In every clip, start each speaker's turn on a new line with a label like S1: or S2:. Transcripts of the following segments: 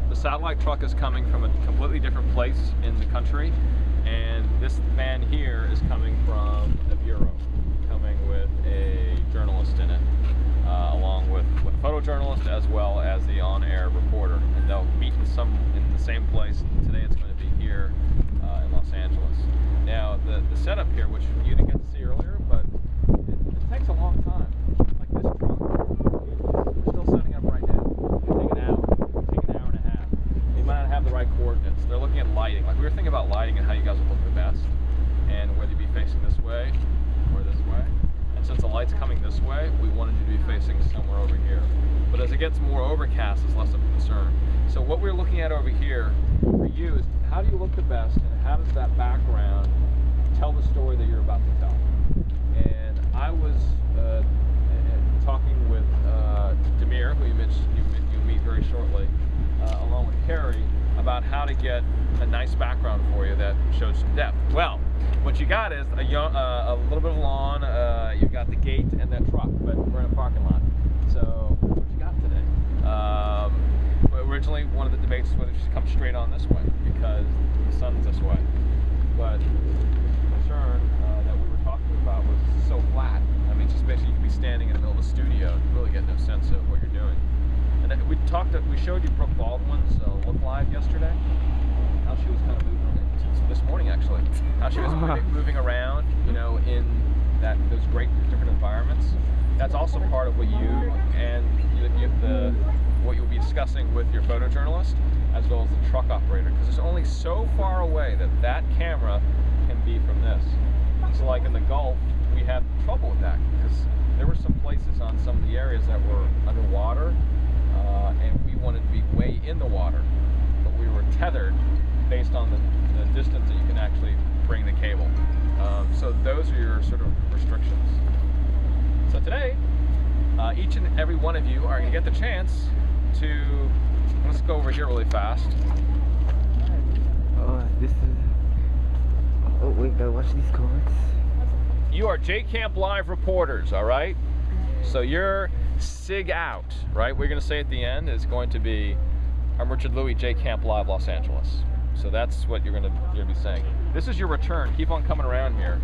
S1: the satellite truck is coming from a completely different place in the country, and this van here is coming from a bureau, coming with a journalist in it, along with a photojournalist as well as the on-air reporter, and they'll meet in the same place. Today it's going to be here in Los Angeles. Now the setup here, which you didn't get to see earlier, but it takes a long time. Like this truck, we're still setting up right now. It'll take an hour and a half. They might not have the right coordinates. They're looking at lighting. Like we were thinking about lighting and how you guys would look the best, and whether you be facing this way or this way. And since the light's coming this way, we wanted you to be facing somewhere over here. But as it gets more overcast, it's less of a concern. So what we're looking at over here for you is how do you look the best, and how does that background tell the story that you're about to tell? And I was talking with Demir, who you'll meet very shortly, along with Carrie, about how to get a nice background for you that shows some depth. Well, what you got is a little bit of lawn, you've got the gate and that truck, but we're in a parking lot. So what you got today? Originally, one of the debates was whether you should come straight on this way because the sun's this way. But the concern that we were talking about was so flat. I mean, just basically you could be standing in the middle of a studio and really get no sense of what you're doing. And then we showed you Brooke Baldwin's look live yesterday. How she was kind of moving this morning actually. How she was moving around, you know, in those great different environments. That's also part of what you and what you'll be discussing with your photojournalist as well as the truck operator, because it's only so far away that camera can be from this. So like in the Gulf, we had trouble with that because there were some places on some of the areas that were underwater, and we wanted to be way in the water, but we were tethered based on the distance that you can actually bring the cable. So those are your sort of restrictions. So today, each and every one of you are going to get the chance to, let's go over here really fast.
S2: Oh, this is, oh wait, gotta watch these cards.
S1: You are JCamp Live reporters, all right? So you're SIG out, right? We're going to say at the end is going to be, I'm Richard Louie, JCamp Live Los Angeles. So that's what you're going to be saying. This is your return. Keep on coming around here.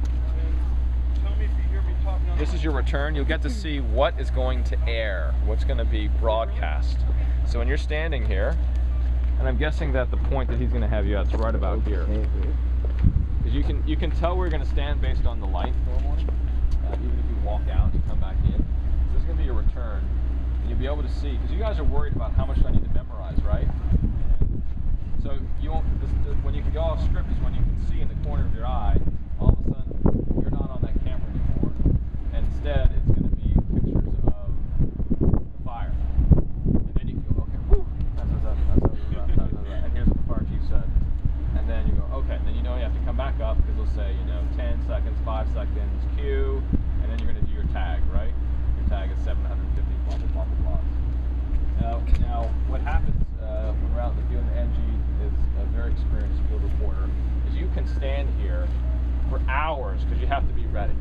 S3: Tell me if you hear me talking.
S1: This is your return. You'll get to see what is going to air, what's going to be broadcast. So when you're standing here, and I'm guessing that the point that he's going to have you at is right about here. Because you can tell where you're going to stand based on the light normally, even if you walk out and you come back in. So this is going to be your return, and you'll be able to see, because you guys are worried about how much I need to memorize, right? So you won't, when you can go off script is when you can see in the corner of your eye, all of a sudden you're not on that camera anymore, and instead it's going to be pictures of the fire. And then you can go, okay, whoo, and here's what the fire chief said. And then you go, okay, and then you know you have to come back up because they'll say, 10 seconds, 5 seconds, cue, and then you're going to do your tag, right? Your tag is 750, blah, blah, blah, blah, blah. Now what happens when we're out in the field, and Angie is a very experienced field reporter, is you can stand here for hours because you have to be ready.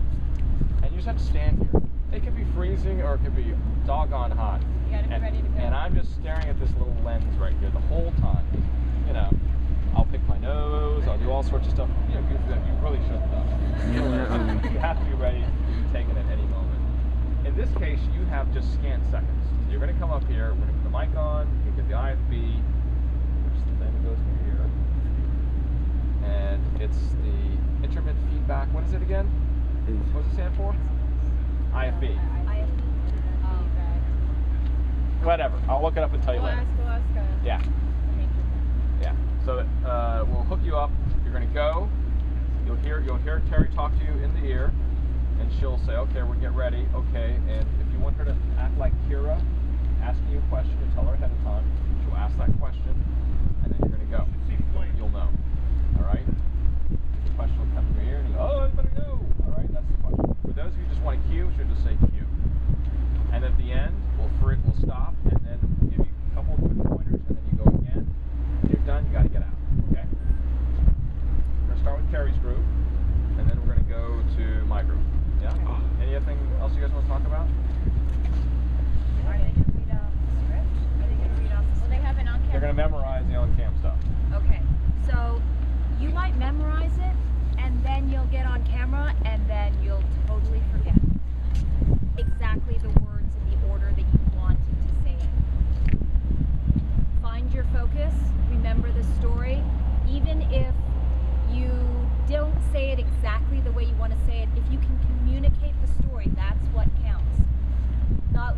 S1: And you just have to stand here. It could be freezing or it could be doggone hot.
S4: You gotta be ready to go.
S1: And I'm just staring at this little lens right here the whole time. I'll pick my nose, I'll do all sorts of stuff. You really shouldn't though. You have to be ready to be taken at any moment. In this case, you have just scant seconds. You're going to come up here, we're going to put the mic on, you get the IFB, which is the thing that goes through here. And it's the intermittent feedback. What is it again? What does it stand for? IFB. Whatever. I'll look it up and tell you later. Yeah. Yeah. So we'll hook you up. You're going to go. You'll hear Terry talk to you in the ear, and she'll say, "Okay, we'll get ready." Okay. And if you want her to act like Kira, asking you a question, you tell her ahead of time. She'll ask that question, and then you're going to go. You'll know. All right. The question will come to your ear, and you go, "Oh, I better go." All right. That's the question. For those of you who just want to cue, she'll just say cue. And at the end, we'll stop, and then we'll give you a couple of quick pointers, and then you go again. When you're done, you got to get out. Okay? We're going to start with Carrie's group, and then we're going to go to my group. Yeah? Anything else you guys want to talk about?
S4: Are they going to read a script?
S1: gonna memorize the on-cam stuff.
S4: Okay, so you might memorize it, and then you'll get on camera, and then you'll totally forget exactly the words in the order that you wanted to say it. Find your focus, remember the story, even if you don't say it exactly the way you want to say it. If you can communicate the story, that's what counts. Not,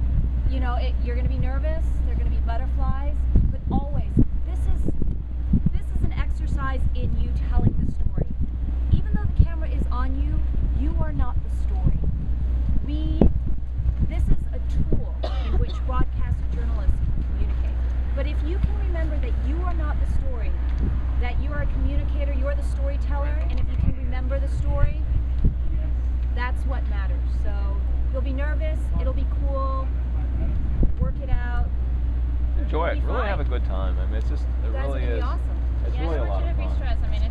S4: you know, you're going to be nervous, there are going to be butterflies, but always, this is an exercise in you telling the story. Even though the camera is on you, you are not the story. This is a tool in which broadcast journalists can communicate. But if you can remember that you are not the story, that you are a communicator, you're the storyteller, and if you can remember the story, that's what matters. So you'll be nervous, it'll be cool, work it out.
S1: Enjoy it.
S4: It'll be
S1: Really
S4: fine.
S1: have a good time. I mean, it's just, it
S4: You guys
S1: really
S4: are gonna
S1: is.
S4: be awesome.
S1: It's
S5: Yeah,
S1: really
S5: I
S1: a
S5: want
S1: lot
S5: you
S1: of
S5: to
S1: fun.
S5: re-stress. I mean,